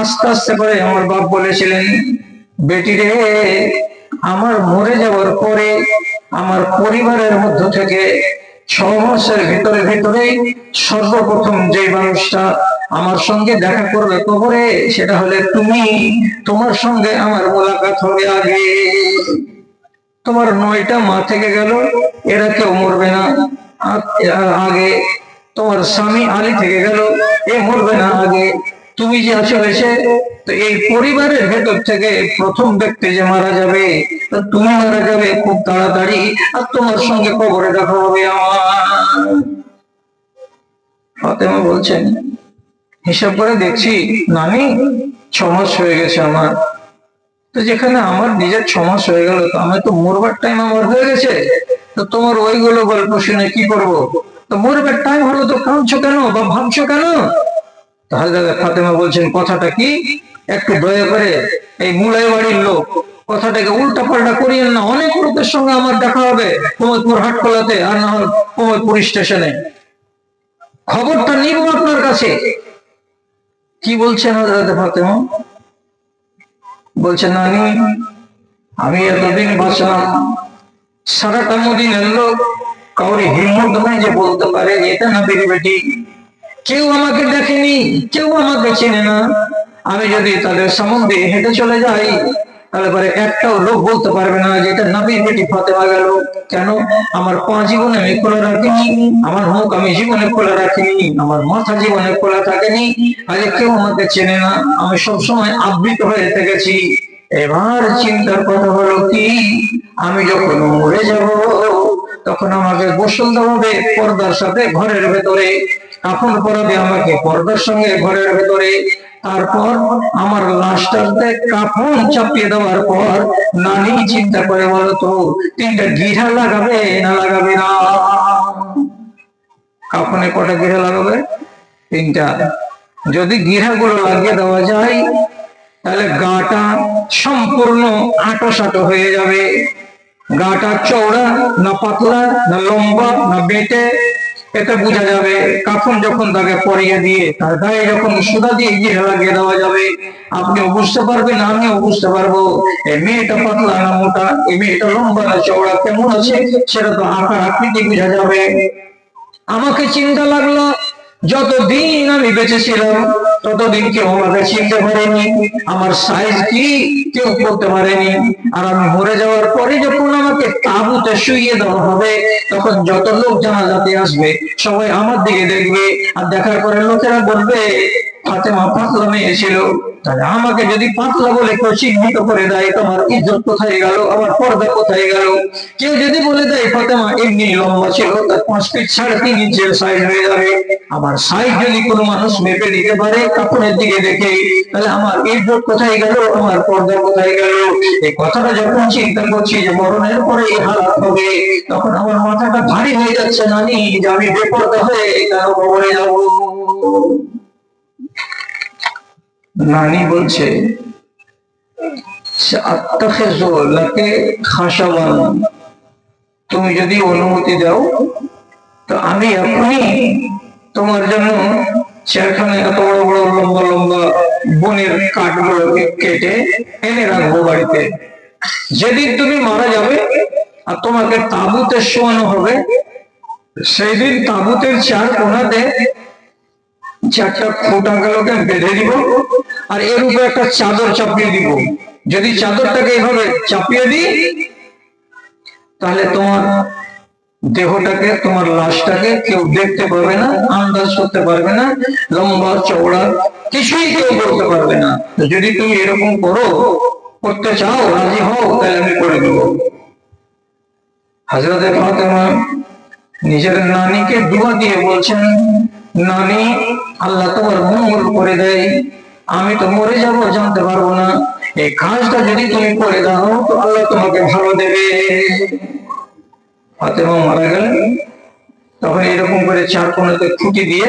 আস্তে আস্তে করে আমার বাপ বলেছিলেন, বেটি রে, আমার মরে যাওয়ার পরে আমার পরিবারের মধ্য থেকে 6 মাসের ভিতরে ভিতরে সর্বপ্রথম যে মানুষটা আমার সঙ্গে দেখা করবে কবরে, সেটা হলে তুমি। তোমার সঙ্গে আমার মোলাকাত হবে আগে। তোমার 9টা মা থেকে গেল, এরা কেউ মরবে না আগে। তোমার স্বামী আলী থেকে গেল, এ মরবে না আগে। তুমি যে আছো এসে, তো এই পরিবারের ভেতর থেকে প্রথম ব্যক্তি যে মারা যাবে, তো তুমি মারা যাবে খুব তাড়াতাড়ি, আর তোমার সঙ্গে কবরে দেখা হবে আমার। ফাতেমা বলছেন, হিসাব করে দেখছি নানি 6 মাস হয়ে গেছে আমার। তো যেখানে আমার নিজের 6 মাস হয়ে গেল, তো আমি তো মরবার টাইম আমার হয়ে গেছে, তো তোমার ওইগুলো গল্প শুনে কি করবো? তো মরবার টাইম হলো, তো কাঁদছো কেন বা ভাবছো কেন? তাহলে ফাতেমা বলছেন, কথাটা কি একটু দয়া করে এই মুলাই বাড়ির লোক কথাটাকে উল্টা পাল্টা করিয়েন না। অনেক লোকের সঙ্গে আমার দেখা হবে কুমোদপুর হাটখোলাতে, আর না হয় কুমোদপুর স্টেশনে। খবরটা নিব আপনার কাছে। কি বলছেন হযরত ফাতেমা? বলছেন, নানি, আমি এতদিন বাঁচলাম, সারাটা মদিনার লোক কাউরি হিম্মত নাই যে বলতে পারে এটা নবীর বেটি। কেউ আমাকে দেখেনি, কেউ আমাকে চেনে না। আমি যদি তাদের সম্বন্ধে হেঁটে চলে যাই, তাহলে পরে একটাও লোক বলতে পারবে না যে এটা নবীর বেটি ফাতেমা গেল। কেন? আমার পা জীবনে আমি খোলা রাখিনি, আমার মুখ আমি জীবনে খোলা রাখিনি, আমার মাথা জীবনে খোলা থাকেনি। আগে কেউ আমাকে চেনে না, আমি সবসময় আবৃত হয়ে থেকেছি। এবার চিন্তার কথা হলো কি, আমি যখন মরে যাব, তখন আমাকে গোসল দেওয়া হবে পর্দার সাথে ঘরের ভেতরে, কাফন পরাবে আমাকে পর্দার সঙ্গে ঘরের ভেতরে। তারপর আমার লাশটাতে কাফন চাপিয়ে দেওয়ার পর নানি চিন্তা করে বলতো, 3টা গিরা লাগাবে না লাগাবে না? কাফনে কটা গিরা লাগাবে? 3টা। যদি গিরাগুলো লাগিয়ে দেওয়া যায়, তাহলে গাটা সম্পূর্ণ আঁটো হয়ে যাবে। গাটা চওড়া না পাতলা না লম্বা না বেটে, এটা বোঝা যাবে কাফন যখন তাকে পরিয়ে দিয়ে তার গায়ে যখন সুতা দিয়ে গিয়ে লাগিয়ে দেওয়া যাবে। আপনিও বুঝতে পারবেন, আমিও বুঝতে পারবো এই মেয়েটা পাতলা না মোটা, এই মেয়েটা লম্বা না চওড়া, কেমন আছে সেটা তো আকার আকৃতি বোঝা যাবে। আমাকে চিন্তা লাগলো, যতদিন আমি বেঁচে ছিলাম ততদিন কেউ আমাকে চিনতে পারেনি, আমার সাইজ কি কেউ করতে পারেনি। আর আমি মরে যাওয়ার পরে যখন আমাকে তাঁবুতে শুইয়ে দেওয়া হবে, তখন যত লোক জানাজাতে আসবে সবাই আমার দিকে দেখবে, আর দেখার পরে লোকেরা বলবে ফাতেমা পাতলা মেয়ে ছিল। তাহলে আমাকে যদি পাতলা বলে কেউ চিহ্নিত করে দেয়, তোমার ইজ্জত কোথায় গেল, আমার পর্দা কোথায় গেল? কেউ যদি বলে দেয় ফাতেমা এমনি লম্বা ছিল, তার 5 ফিট 3.5 ইঞ্চের সাইজ হয়ে যাবে, আমার সাইজ যদি কোনো মানুষ মেপে দিতে পারে কাপড়ের দিকে দেখে, তাহলে আমার ইজ্জত কোথায় গেল, আমার পর্দা কোথায় গেল? এই কথাটা যখন চিন্তা করছি যে মরণের পরে এই হালাত হবে, তখন আমার মাথাটা ভারী হয়ে যাচ্ছে নানি, যে আমি বেপরদা হয়ে কেন কবরে যাবো। নানি বলছে, তুমি যদি অনুমতি দাও, তো আমি এখনই তোমার জন্য 4খানা এত বড় বড় লম্বা লম্বা বনের কাঠগুলোকে কেটে এনে রাখবো বাড়িতে। যেদিন তুমি মারা যাবে আর তোমাকে তাঁবুতে শোয়ানো হবে, সেই দিন তাঁবুতের 4 কোণাতে 4টা ফুটাগুলোকে বেঁধে দিব, আর এর উপরে একটা চাদর চাপিয়ে দিব। যদি চাদরটাকে এইভাবে চাপিয়ে দিই, তাহলে তোমার দেহটাকে, তোমার লাশটাকে কেউ দেখতে পারবে না, আন্দাজ করতে পারবে না, লম্বা চওড়া কিছুই কেউ বলতে পারবে না। যদি তুমি এরকম করতে চাও, রাজি হও, তাহলে আমি করে দেব। হযরত ফাতেমা নিজের নানিকে দোয়া দিয়ে বলছেন, নানি, আল্লাহ তোমার মঙ্গল করে দেয়, আমি তো মরে যাব জানতে পারবো না, এই কাজটা যদি তুমি করে দাও তো আল্লাহ তোমাকে ভালো দেবে। ফাতেমা মারা গেলেন, তখন এরকম করে 4 কোণাতে খুঁটি দিয়ে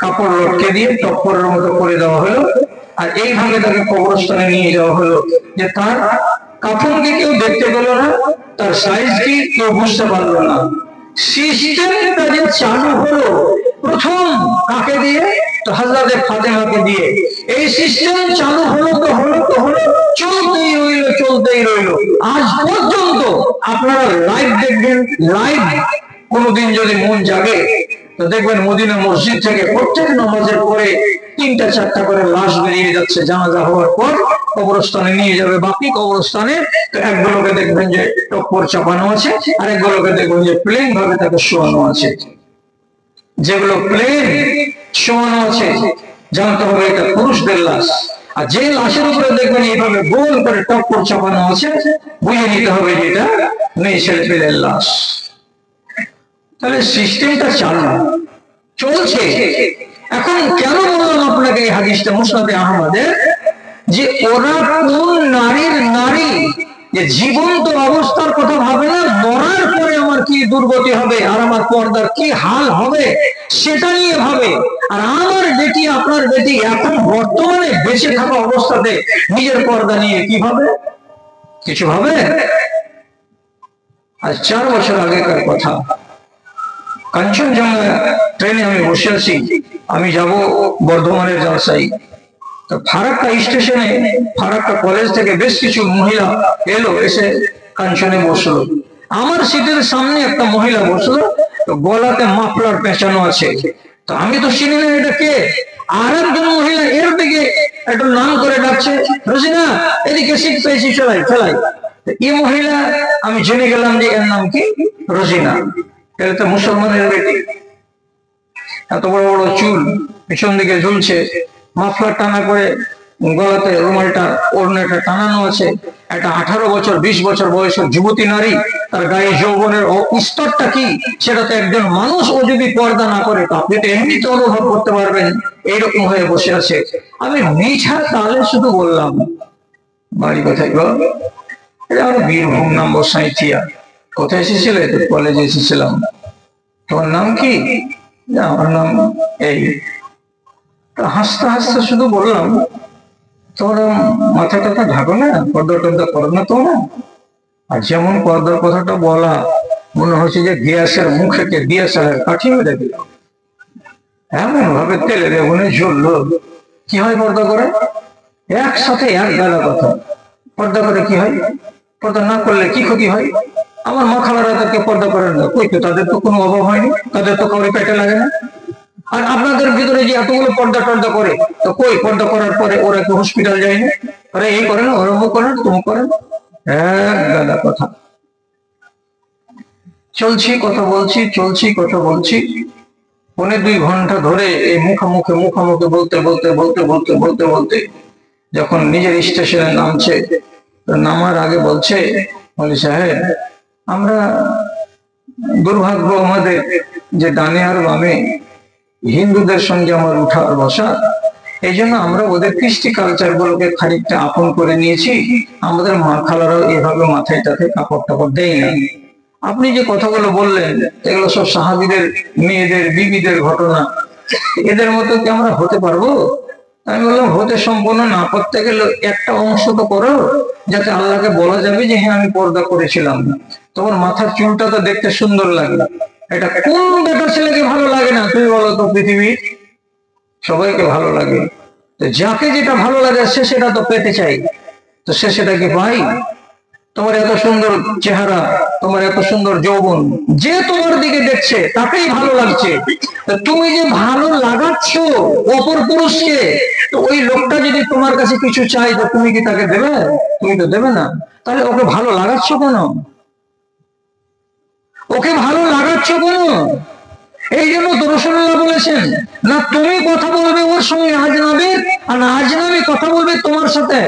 কাপড় লটকে দিয়ে টপ্পরের মতো করে দেওয়া হলো, আর এইভাবে তাকে কবরস্থানে নিয়ে যাওয়া হলো, যে তার কাফনকে কেউ দেখতে পেল না, তার সাইজ কি কেউ বুঝতে পারলো না। সিস্টেমটা যে চালু হলো, প্রথম কাকে দিয়ে? তো হযরত ফাতেমাকে দিয়ে এই সিস্টেম চালু হলো তো হলো, চলতেই রইল। আজ পর্যন্ত আপনারা লাইভ দেখবেন, লাইভ কোনদিন যদি মন জাগে তো দেখবেন মদিনা মসজিদ থেকে প্রত্যেক নামাজের পরে 3-4টা করে লাশ বেরিয়ে যাচ্ছে। জানাজা হওয়ার পর কবরস্থানে নিয়ে যাবে, বাকি কবরস্থানে তো একগুলোকে দেখবেন যে টপ্পর চাপানো আছে, আর একগুলোকে দেখবেন যে প্লেন ভাবে তাকে শোয়ানো আছে। যেগুলো প্লেন শোয়ানো আছে জানতে হবে এটা পুরুষদের লাশ, আর যে লাশের উপরে দেখবেন এইভাবে গোল করে টপ্পর চাপানো আছে বুঝে নিতে হবে যে এটা মেয়ে ছেলে পেলের লাশ। তাহলে সিস্টেমটা চালু চলছে। এখন কেন বললাম আপনাকে এই হাদিসটা মুসনাদে আহমদের, যে ওরা কোন নারী যে জীবন্ত অবস্থার কথা ভাবে না, মরার পরে আমার কি দুর্গতি হবে আর আমার পর্দার কি হাল হবে সেটা নিয়ে ভাবে। আর আমার বেটি, আপনার বেটি এখন বর্তমানে বেঁচে থাকা অবস্থাতে নিজের পর্দা নিয়ে কি ভাবে? কিছু ভাবে? আজ 4 বছর আগেকার কথা, কাঞ্চনজঙ্ঘা ট্রেনে আমি বসে আছি, আমি যাব বর্ধমানের জলসাই। তো ফারাক্কা স্টেশনে, ফারাক্কা কলেজ থেকে বেশ কিছু মহিলা এলো, এসে কাঞ্চনে বসলো। আমার সিটের সামনে একটা মহিলা বসলো, তো গলাতে মাফলার পেঁচানো আছে। তো আমি তো চিনি না এটা কে। আর একজন মহিলা এর দিকে একটু নাম করে ডাকছে, রোজিনা এদিকে সিট পেয়েছি, চলাই। এই মহিলা আমি জেনে গেলাম যে এর নাম কি রোজিনা। এটা তো মুসলমানের বেটি, এত বড় বড় চুল পিছন দিকে ঝুলছে, মাফলার টানা করে গলাতে রুমালটা ওড়নাটা টানানো আছে। একটা 18 বছর 20 বছর বয়সের যুবতী নারী, তার গায়ে যৌবনের স্তরটা কি সেটা তো একজন মানুষ ও যদি পর্দা না করে তো আপনি তো এমনিতে অনুভব করতে পারবেন। এইরকম হয়ে বসে আছে। আমি মিঠা তালে শুধু বললাম, বাড়ি কোথায় গো? এটা আমার বীরভূম নম্বর সাঁইথিয়া। কোথায় এসেছিলে? কলেজে এসেছিলাম। তোমার নাম কি? আমার নাম এই। হাসতে হাসতে শুধু বললাম, তোমরা মাথা টাথা ঢাকো না, পর্দা টর্দা করো না তোমরা? আর যেমন পর্দার কথাটা বলা, মনে হচ্ছে যে গ্যাসের মুখে ডিএসএলআর কাঠি মেরে দিল, এমন ভাবে তেলের আগুনে জ্বললো। কি হয় পর্দা করে? একসাথে এক গালা কথা। পর্দা করে কি হয়? পর্দা না করলে কি ক্ষতি হয়? আমার মা খালারা তাকে পর্দা করেন না, কই তো তাদের তো কোনো অভাব হয়নি, তাদের তো কাউরে পেটে লাগে না। আর আপনাদের ভিতরে যে এতগুলো পর্দা টর্দা করে, তো কই পর্দা করার পরে ওরা কি হসপিটাল যায় না? ওরা এই করে না, ওরা মুখ করে না, তুমি করে না। এক গাদা কথা। চলছি কথা বলছি 1.5-2 ঘন্টা ধরে এই মুখোমুখি বলতে যখন নিজের স্টেশনে নামছে, নামার আগে বলছে, বলি সাহেব আমরা দুর্ভাগ্য আমাদের যে ডানে আর বামে হিন্দুদের সঙ্গে আমার উঠা আর বসা, এই জন্য আমরা ওদের কৃষ্টি কালচার গুলোকে খানিকটা আপন করে নিয়েছি। আমাদের মা খালারাও এভাবে মাথায় টাথায় কাপড় টাপড় দেয় না। আপনি যে কথাগুলো বললেন এগুলো সব সাহাবীদের মেয়েদের বিবিদের ঘটনা, এদের মতো কি আমরা হতে পারবো? আমি বললাম, হতে সম্পূর্ণ না করতে গেলে একটা অংশ তো করো, যাতে আল্লাহকে বলা যাবে যে হ্যাঁ আমি পর্দা করেছিলাম। তোমার মাথার চুলটা তো দেখতে সুন্দর লাগে, এটা কোন বেটা ছেলেকে ভালো লাগে না? তুমি বলো তো, পৃথিবীর সবাইকে ভালো লাগে। যাকে যেটা ভালো লাগে সে সেটা তো পেতে চাই, তো সে সেটা কি পাই? তোমার এত সুন্দর চেহারা, তোমার এত সুন্দর যৌবন, যে তোমার দিকে দেখছে তাকেই ভালো লাগছে। তুমি যে ভালো লাগাচ্ছ অপর পুরুষকে, তো ওই লোকটা যদি তোমার কাছে কিছু চাই তো তুমি কি তাকে দেবে? তুমি তো দেবে না। তাহলে ওকে ভালো লাগাচ্ছ কেন? ওকে ভালো লাগাচ্ছ কেন? এই জন্য তো রাসূলুল্লাহ বলেছেন, না তুমি কথা বলবে ওর সঙ্গে আজনবীর, আর না আজনবী কথা বলবে তোমার সাথে।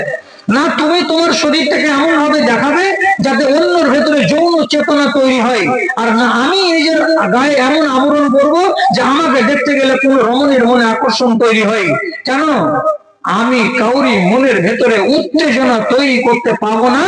না তুমি তোমার শরীরটাকে এমন ভাবে দেখাবে যাতে অন্যর ভেতরে যৌন চেতনা তৈরি হয়, আর না আমি নিজের গায়ে এমন আবরণ করবো যে আমাকে দেখতে গেলে কোন রমণীর মনে আকর্ষণ তৈরি হয়। কেন? আমি কাউরি মনের ভেতরে উত্তেজনা তৈরি করতে পারবো না।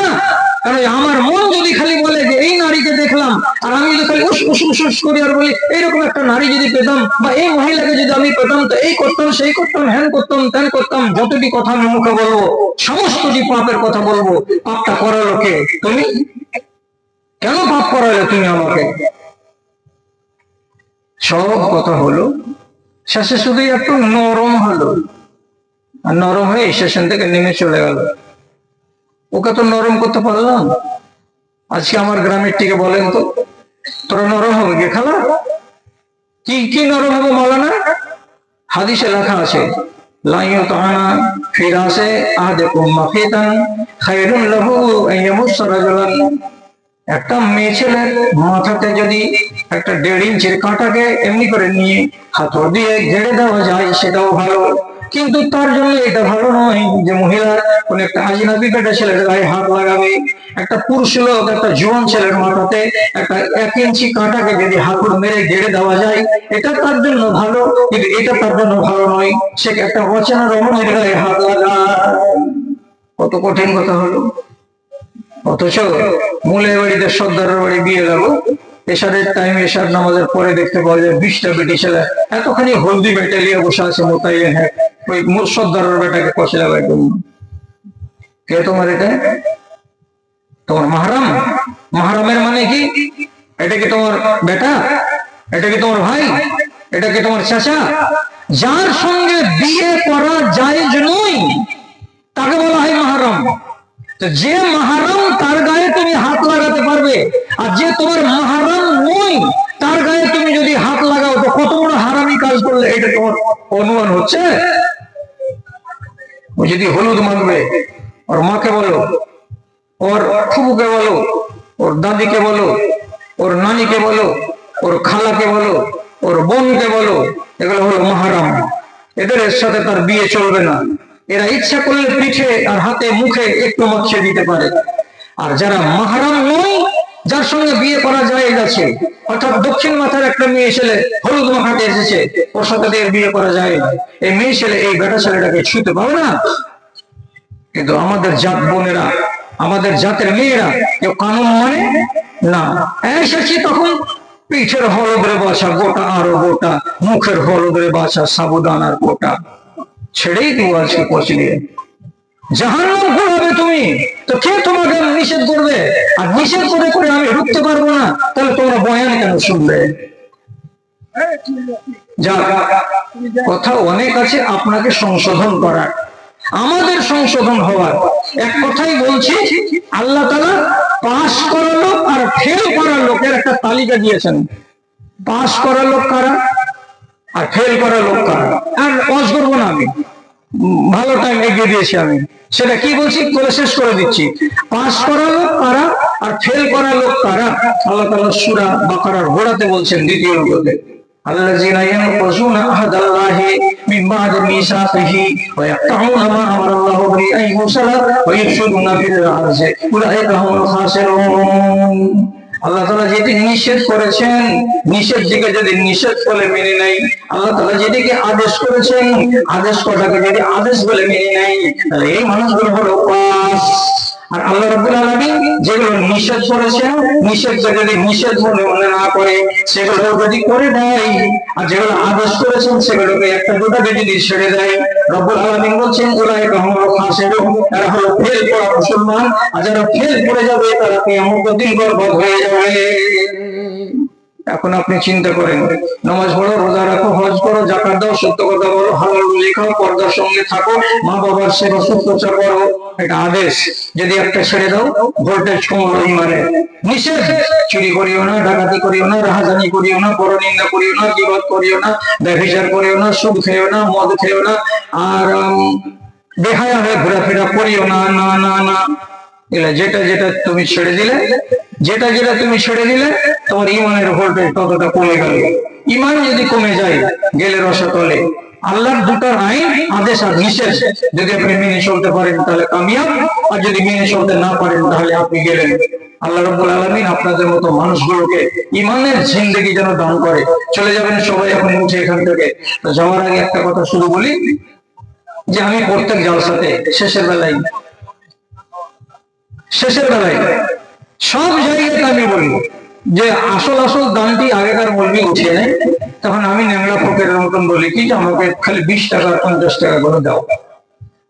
কারণ আমার মন যদি খালি বলে যে এই নারীকে দেখলাম, আর আমি যদি খালি উস করি আর বলি এইরকম একটা নারী যদি পেতাম, বা এই মহিলাকে যদি আমি পেতাম, তো এই করতাম সেই করতাম, হ্যান করতাম ত্যান করতাম, যতটি কথা আমি মুখে বলবো সমস্তটি পাপের কথা বলবো। পাপটা করালো কে? তুমি। কেন পাপ করালে তুমি আমাকে? সব কথা হলো শেষে শুধু একটু নরম হলো, আর নরম হয়ে স্টেশন থেকে নেমে চলে গেল। ওকে তো নরম করতে পারলাম। আজকে আমার গ্রামের টিকে বলেন তো, তোরা নরম হবে গে খালা? কি কি নরম হবে মাওলানা? হাদিসে লেখা আছে, লা ইউতানা ফিরাসে আহাদিকুম মাফিতান খায়রুন লাহু আন ইয়ামুসসা রাজুলান। একটা মেয়ে ছেলের মাথাতে যদি একটা 1.5 ইঞ্চির কাঁটাকে এমনি করে নিয়ে হাতড় দিয়ে ঘেড়ে দেওয়া যায় সেটাও ভালো, কিন্তু তার জন্য এটা ভালো নয় যে মহিলা কোন একটা আজনাবি বেটা ছেলের গায়ে হাত লাগাবে। একটা পুরুষ লোক একটা জোয়ান ছেলের মাথাতে একটা 1 ইঞ্চি কাঁটাকে যদি হাতুড় মেরে ঘেড়ে দেওয়া যায় এটা তার জন্য ভালো, কিন্তু এটা তার জন্য ভালো নয়। সে একটা অচেনা রমণীর গায়ে হাত লাগায়। কত কঠিন কথা হলো। অথচ মূলের বাড়িতে সর্দারের বাড়ি বিয়ে গেল, এশারের টাইম এশার নামাজের পরে দেখতে পাওয়া যায় 20টা বেটি ছেলে এতখানি হলদি বেটালিয়া বসে আছে মোতায়েন। হ্যাঁ, ওই সর্দারের বেটাকে কষে লাগাই জন্য। কে তোমার এটা? তোমার মাহরাম? মাহরামের মানে কি? এটা কি তোমার বেটা? এটা কি তোমার ভাই? এটা কি তোমার চাচা? যার সঙ্গে বিয়ে করা জায়েজ নয় তাকে বলা হয় মাহরাম। যে মাহরাম তার গায়ে তুমি হাত লাগাতে পারবে, আর যে তোমার মাহরাম নয় তার গায়ে তুমি যদি হাত লাগাও তো কত বড় হারামি কাজ করলে এটা তোমার অনুমান হচ্ছে। ও যদি হলুদ মাখবে, ওর মাকে বলো, ওর ফুফুকে বলো, ওর দাদিকে বলো, ওর নানিকে বলো, ওর খালাকে বলো, ওর বোনকে বলো, এগুলো হলো মাহরাম। এদের সাথে তার বিয়ে চলবে না। এরা ইচ্ছা করলে পিঠে আর হাতে মুখে একটু মাখিয়ে দিতে পারে। আর যারা মাহরাম নয়, যার সঙ্গে বিয়ে করা যায় আছে, অর্থাৎ দক্ষিণ মাথার একটা মেয়ে ছেলে হলুদ মাখাতে এসেছে, ওর সাথে বিয়ে করা যায় না। এই মেয়ে ছেলে এই বেটা ছেলেটাকে ছুঁতে পাবে না। কিন্তু আমাদের জাত বোনেরা, আমাদের জাতের মেয়েরা কেউ কানুন মানে না। এসেছি তখন পিঠের হলুদের বাসা গোটা আরো গোটা, মুখের হলুদের বাসা সাবুদানার গোটা, ছেড়েই দিব আজকে পচলিয়ে। জাহান্নাম ঘোরাবে তুমি, তো কে তোমাকে নিষেধ করবে? আর নিষেধ করে করে আমি রুখতে পারবো না, তাহলে তোমরা বয়ান কেন শুনবে? যা কথা অনেক আছে আপনাকে সংশোধন করার, আমাদের সংশোধন হওয়ার। এক কথাই বলছি, আল্লাহ তাআলা পাস করা লোক আর ফেল করা লোকের একটা তালিকা দিয়েছেন। পাস করা লোক কারা আর ফেল করা লোক কারা। আর ওয়াজ করবো না আমি, ভালো টাইম এগিয়ে দিয়েছি আমি। সেটা কি বলছি বলে শেষ করে দিচ্ছি। পাস করা লোক কারা আর ফেল করা লোক কারা, আল্লাহ তাআলা সূরা বাকারার গোড়াতে বলছেন, দ্বিতীয় রূপে, আল্লাযীনা ইয়ানকুযুনা আহদাল্লাহি মিন বা'দি মিসাকিহি ওয়া ইয়াকতাউনা মা আমারাল্লাহু বিহি আন ইউসালা ওয়া ইফসিদুনা ফিল আরদি উলাইকা হুমুল খাসিরুন। আল্লাহ তাআলা যেটি নিষেধ করেছেন, নিষেধ দিকে যদি নিষেধ বলে মেনে নেই, আল্লাহ তাআলা যেটিকে আদেশ করেছেন, আদেশ করাকে যদি আদেশ বলে মেনে নেই, তাহলে এই মানুষগুলো হলো পাস। আর আল্লাহ রাব্বুল আলামিন যেগুলো নিষেধ করেছেন, নিষেধকে যদি নিষেধ বলে মনে না করে, সেগুলো যদি করে দেয়, আর যেগুলো আদেশ করেছেন সেগুলোকে একটা দুটাকে যদি ছেড়ে দেয়, রব্বুল আলামিন বলছেন উলাইকা হুমুল খাসিরুন, এরা হলো ফেল করা মুসলমান। আর যারা ফেল করে যাবে তারা কিয়ামতের দিন বরবাদ হয়ে যাবে। এখন আপনি চিন্তা করেন, নামাজ পড়ো, রোজা রাখো, হজ করো, যাকাত দাও, সত্য কথা বলো, হালাল রুজি খাও, পর্দার সঙ্গে থাকো, মা বাবার সেবা শুশ্রূষা করো, এটা আদেশ। যদি একটা ছেড়ে দাও, ভোল্টেজ কমলো ইমানে। নিষেধ, চুরি করিও না, ডাকাতি করিও না, রাহাজানি করিও না, পরনিন্দা করিও না, গীবত করিও না, ব্যভিচার করিও না, সুদ খেও না, মদ খেও না, আর বেহায়া হয়ে ঘোরাফেরা করিও না, না না না। এগুলা যেটা যেটা তুমি ছেড়ে দিলে, যেটা যেটা তুমি ছেড়ে দিলে, তোমার ইমানের ভোল্টেজ ততটা কমে গেল। ইমান যদি কমে যায়, গেলে রসাতলে। আল্লাহর দুটার আইন, আদেশ আর নিষেধ যদি আপনি মেনে চলতে পারেন তাহলে কামিয়াব, আর যদি মেনে চলতে না পারেন তাহলে আপনি গেলেন। আল্লাহ রাব্বুল আলামিন আপনাদের মতো মানুষগুলোকে ইমানের জিন্দেগি যেন দান করে। চলে যাবেন সবাই এখন উঠে এখান থেকে। তো যাওয়ার আগে একটা কথা শুধু বলি, যে আমি প্রত্যেক জালসাতে শেষের বেলায় সব জায়গাতে আমি বলি যে আসল আসল দানটি আগেকার মৌলবি উঠিয়ে নেয়, তখন আমি ন্যাংলা ফকিরের মতন বলি কি যে আমাকে খালি 20 টাকা 50 টাকা করে দাও।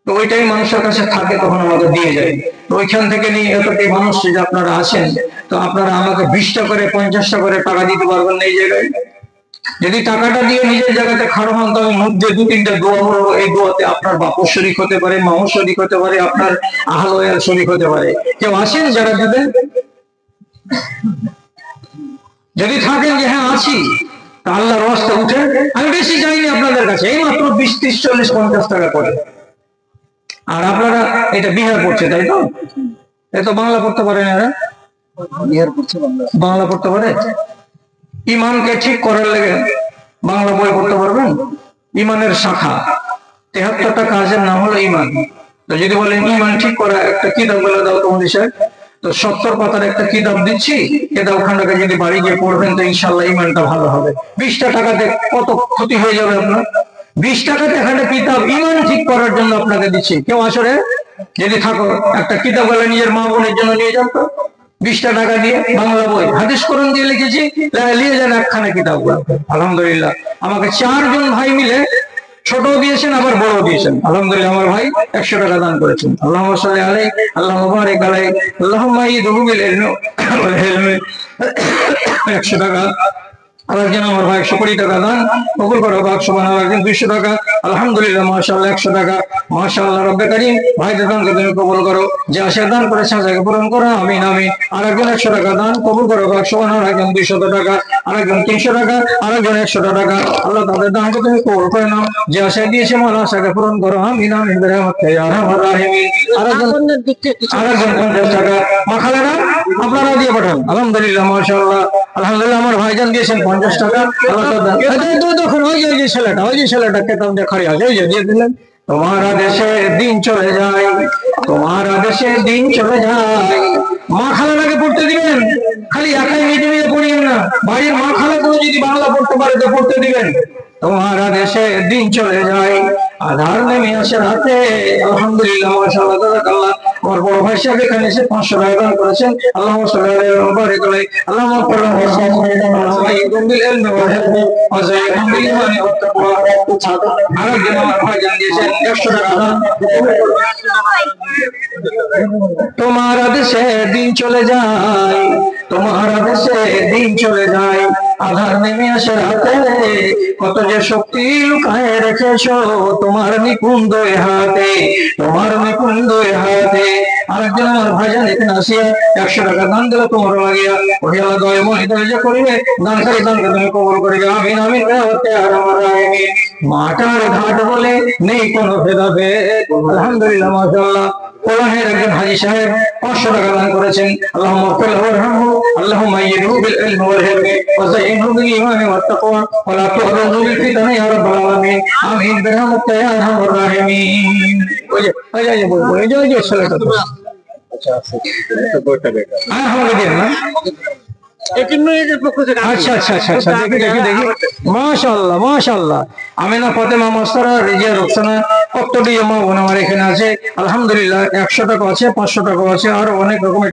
তো ওইটাই মানুষের কাছে থাকে, তখন আমাকে দিয়ে যায়। তো ওইখান থেকে নিয়ে এতটাই মানুষ যে আপনারা আছেন, তো আপনারা আমাকে 20টা করে 50টা করে টাকা দিতে পারবেন না এই জায়গায়। যদি টাকাটা দিয়ে নিজের জায়গাতে খাড়ো হন, তবে মধ্যে দু তিনটা দোয়া বলবো, এই দোয়াতে আপনার বাপও শরীক হতে পারে, মাও শরীক হতে পারে, আপনার আহল ওয়াল শরীক হতে পারে। কেউ আসেন যারা দিবেন? যদি থাকেন যে হ্যাঁ আছি, তা আল্লাহর রাস্তা উঠে, আমি বেশি চাইনি আপনাদের কাছে, এই মাত্র 20, 30, 40, 50 টাকা করে। আর আপনারা এটা বিহার পড়ছে, তাই তো? এ তো বাংলা পড়তে পারে না, বিহার পড়ছে, বাংলা পড়তে পারে। ইমানকে ঠিক করার লেগে বাংলা বই পড়তে পারবেন? ইমানের শাখা 73টা কাজের নাম হলো ইমান। তো যদি বলেন ইমান ঠিক করা একটা কিতাব বলে দাও তোমাদের সাহেব, তো 70 পাতার একটা কিতাব দিচ্ছি, কিতাবখানাকে যদি বাড়ি গিয়ে পড়বেন তো ইনশাল্লাহ ইমানটা ভালো হবে। 20টা টাকাতে কত ক্ষতি হয়ে যাবে আপনার? 20 টাকাতে এখানে কিতাব ইমান ঠিক করার জন্য আপনাকে দিচ্ছি। কেউ আসলে যদি থাকো একটা কিতাব বলে নিজের মা বোনের জন্য নিয়ে যান তো, 20টা টাকা দিয়ে বাংলা বই হাদিস কোরআন দিয়ে লিখেছি, নিয়ে যান একখানা কিতাব। আলহামদুলিল্লাহ আমাকে 4 জন ভাই মিলে ছোট দিয়েছেন আবার বড় দিয়েছেন। আলহামদুলিল্লাহ আমার ভাই 100 টাকা দান করেছেন। আল্লাহুম্মা সাল্লি আলাইহি আল্লাহুম্মা বারিক আলাইহি আল্লাহুম্মা ইদহু বিল ইলমি ওয়াল হিলমি 100 টাকা। আরেকজন আমার ভাই 120 টাকা দান কবুল করো, সুবহানাল্লাহ। একজন 200 টাকা, আলহামদুলিল্লাহ মাশাআল্লাহ 100 টাকা, মাশাআল্লাহ রব্বে কারীম ভাইদের দানকে তুমি কবুল করো, যে আশা দান করে সাজাকে পূরণ করো, আমিন আমিন। আরেকজন 100 টাকা দান কবুল করো, সুবহানাল্লাহ। একজন 200 টাকা, আরেকজন 300 টাকা, আরেকজন 100 টাকা। আল্লাহ তাদের দানকে তুমি কবুল করে নাও, যে আশা দিয়েছে মাল আশাকে পূরণ করো, আমিন আমিন বিরহমাতিকা ইয়া আরহামার রাহিমিন। আরেকজন 50 টাকা। মাখালেরা আপনারা দিয়ে পাঠান, আলহামদুলিল্লাহ মাশাআল্লাহ। আলহামদুলিল্লাহ আমার ভাইজান দিয়েছেন 50 টাকা। দেখুন ওই যে ছেলেটা, ওই যে ছেলেটা কেতাব দিয়ে খাড়ি আছে, ওই যে দিয়ে দিলেন। তোমারা দেশে দিন চলে যায়, তোমারা দেশে দিন চলে যায়। মা খালাটাকে পড়তে দিবেন, খালি একাই মিটে মিটে পড়িয়েন না, বাড়ির মা খালাকেও যদি বাংলা পড়তে পারে তো পড়তে দিবেন। তোমারা দেশে দিন চলে যায়, আধার নেমে আসে রাতে। আলহামদুলিল্লাহ মাশাআল্লাহ তাবারাকাল্লাহ। আমার বড় ভাই সাহেব এখানে এসে 500 টাকা দান করেছেন। আল্লাহুম্মা সাল্লি আলাইহি ওয়া বারিক আলাইহি আল্লাহুম্মা আল্লাহুম্মা ইদহু বিল ইলমি ওয়াল হিলমি ওয়া যায়িনহু বিল ঈমানি ওয়াত তাকওয়া। আরেকজন আমার ভাই জান দিয়েছেন 100 টাকা দান। তোমারা দেশে দিন চলে যায়, তোমারা দেশে দিন চলে যায়, আধার নেমে আসে রাতে। কত যে শক্তি লুকায় রেখেছো তোমার নিকুঞ্জ হাতে, তোমার নিকুঞ্জ হাতে। আরেকজন আমার ভাইজান এখানে আসিয়া 100 টাকা দান দিল তোমার লাগিয়া। ওহি আল্লাহ দয়া মহিত যে করিবে, দানকারী দানকে তুমি কবুল করিবে, আমিন আমিন বিরহমাতিকা ইয়া আরহামার রাহিমিন। মাটার ঘাট বলে নেই কোনো ভেদাভেদ। আলহামদুলিল্লাহ মাশাআল্লাহ। কোরআনের একজন হাজী সাহেব 500 টাকা দান করেছেন। আল্লাহুম্মা ইগফির লাহু ওয়ারহামহু আল্লাহুম্মা ইয়্যিদহু বিল ইলমি ওয়াল হিলমি ওয়া যায়িনহু বিল ঈমানি ওয়াত তাকওয়া ওয়া লা তুযিগহু বিল ফিতানি ইয়া রাব্বাল আলামিন আমিন বিরহমাতিকা ইয়া আরহামার রাহিমিন। ওই যে ছেলেটা তো আচ্ছা আছে, একটা বইটা দেখা হ্যাঁ আমাকে দিন না। আচ্ছা আচ্ছা আচ্ছা আচ্ছা দেখি দেখি দেখি। মাশাআল্লাহ মাশাআল্লাহ। আমিনা ফাতেমা মাস্তারা রিজিয়া রুকসানা কতটি মা বোন আমার এখানে আছে। আলহামদুলিল্লাহ 100 টাকা আছে, 500 টাকা আছে, আর অনেক রকমের